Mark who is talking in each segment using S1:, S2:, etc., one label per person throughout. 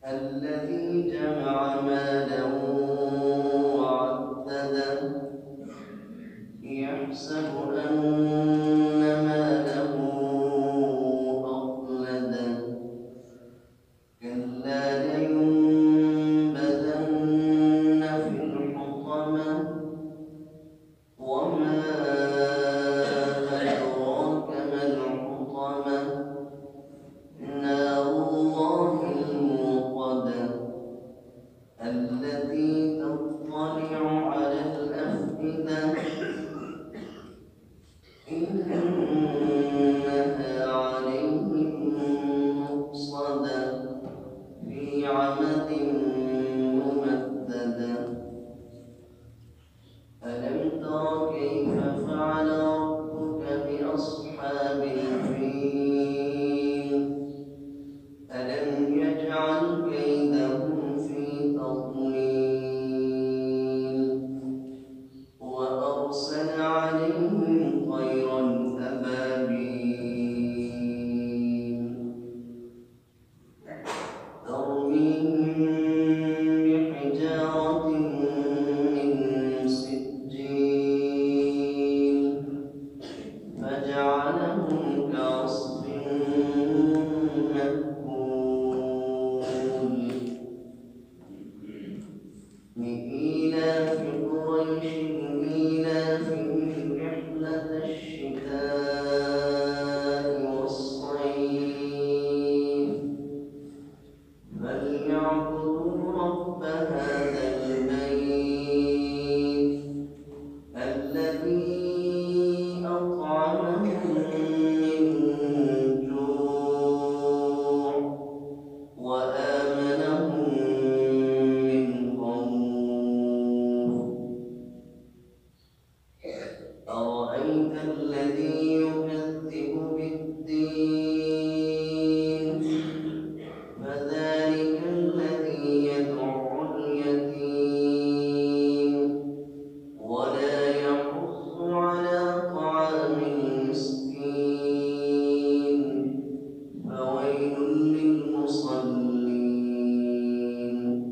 S1: الذي جمع مالا وعدده يحسب أن ماله أخلده كلا لينبذن في الحطمة وما أدراك ما الحطمة نار الله الموقدة التي تطلع على الأفئدة إنها عليهم مؤصدة في عمد ممددة ألم تر كيف فعل ربك بأصحاب الفيل ألم يجعل كيدهم في تضليل وأرسل عليهم طيرا أبابيل ترميهم بحجارة من سجيل فجعلهم كعصف مأكول لإيلاف قريش إيلافهم رحلة الشتاء والصيف فليعبدوا رب هذا البيت الذي أطعمهم من جوع وآمنهم من خوف أرأيت الذي يكذب بالدين فذلك الذي يدع اليتيم ولا يحض على طعام المسكين فويل للمصلين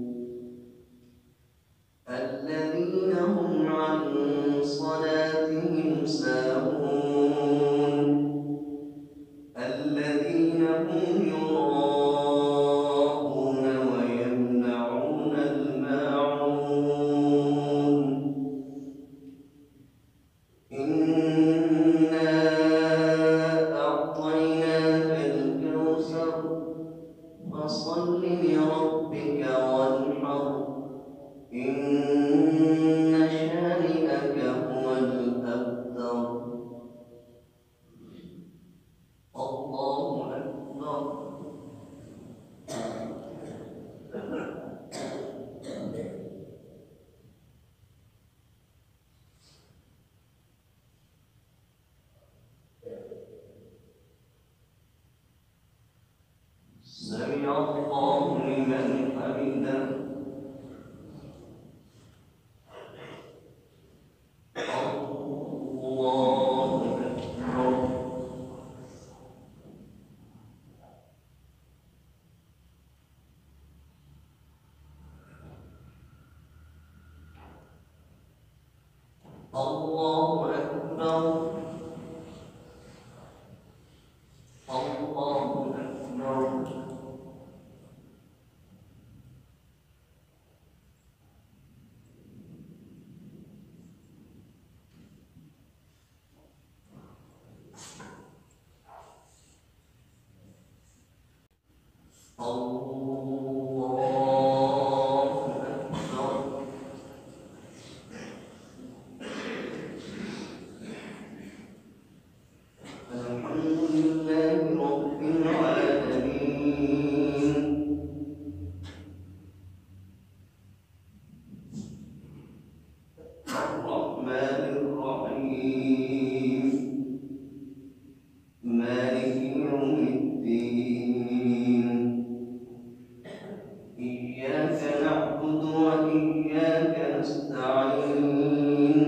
S1: الذين هم عن صلاتهم ساهون الذين هم يراءون ويمنعون الماعون إنا أعطيناك الكوثر فصل لربك وانحر إن شانئك هو الأبتر الله أكبر سمع الله لمن حمده إياك نعبد وإياك نستعين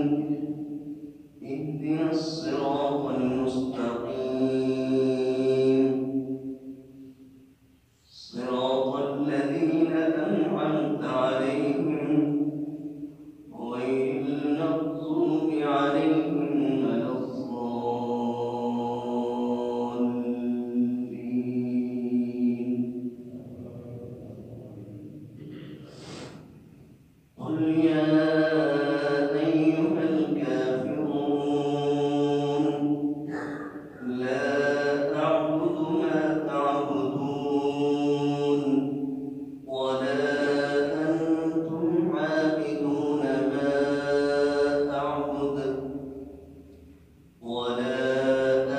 S1: اهدنا الصراط المستقيم صراط الذين أنعمت عليهم غير المغضوب عليهم ولا الضالين قل يا أيها الكافرون لا أعبد ما تعبدون ولا أنتم عابدون ما أعبد ولا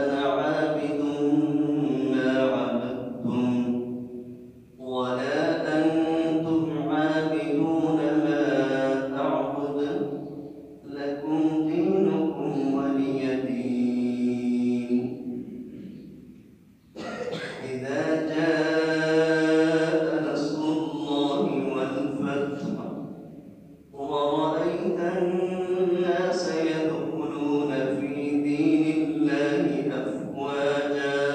S1: أنا عابد ما عبدتم ولا أنتم عابدون ما أعبد لكم دينكم ولي دين إذا جاء نصر الله والفتح ورأيت الناس يدخلون في دين الله أفواجا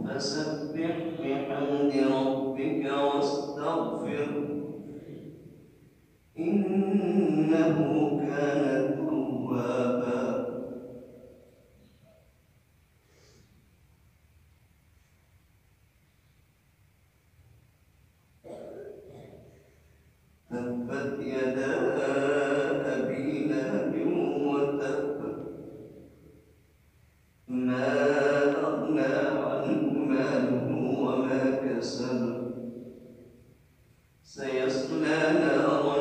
S1: فسبح بحمد ربك واستغفره إنه كان توابا تبت يدا أبي لهب وتب ما أغنى عنه ماله وما كسب سيصلى نارا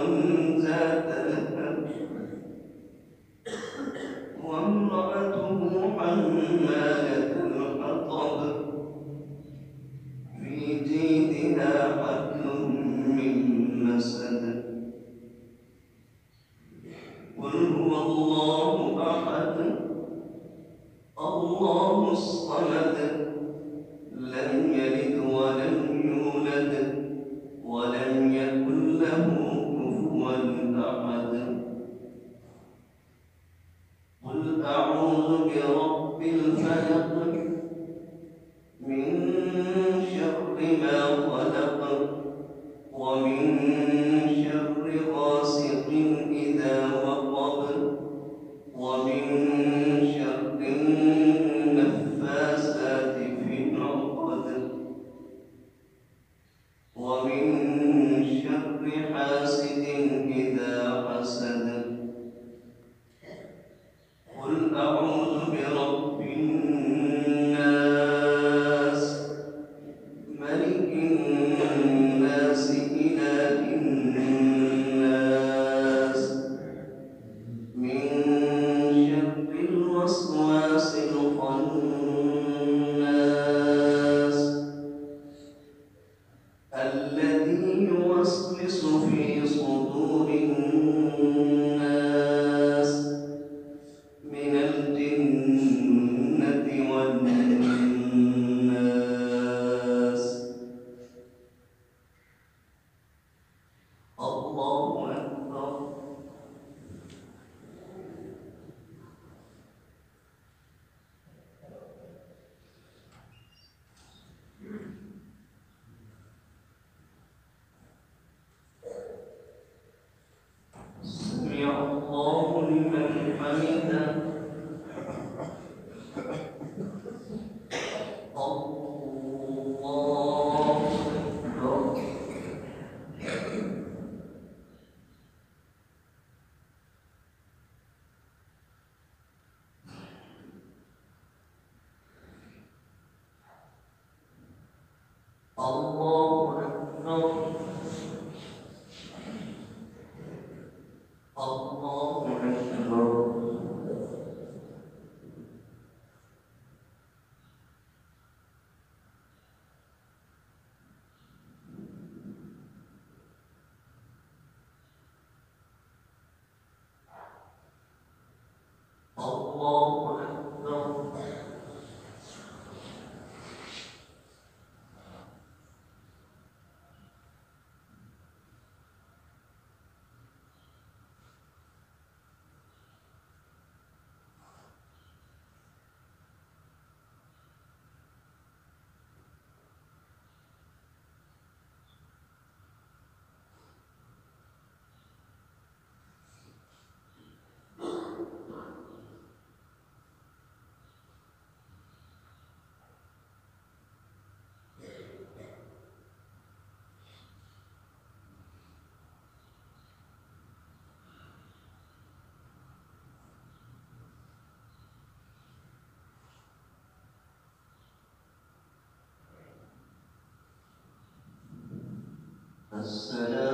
S1: ذات لهب وامرأته حمالة الحطب في جيدها حبل من مسد قل هو الله أحد الله الصمد لم يلد ولم يولد ولم يكن له كفوا أحد قل أعوذ برب الفلق من شر ما خلق ومن شر غاسق إذا وقب ومن شر النفاثات في العقد ومن شر حاسد إذا حسد قل أعوذ برب الناس ملك الناس إله الناس من شر الوسواس الخناس الذي يوسوس في صدور الناس من الجنة والناس الله أكبر السلام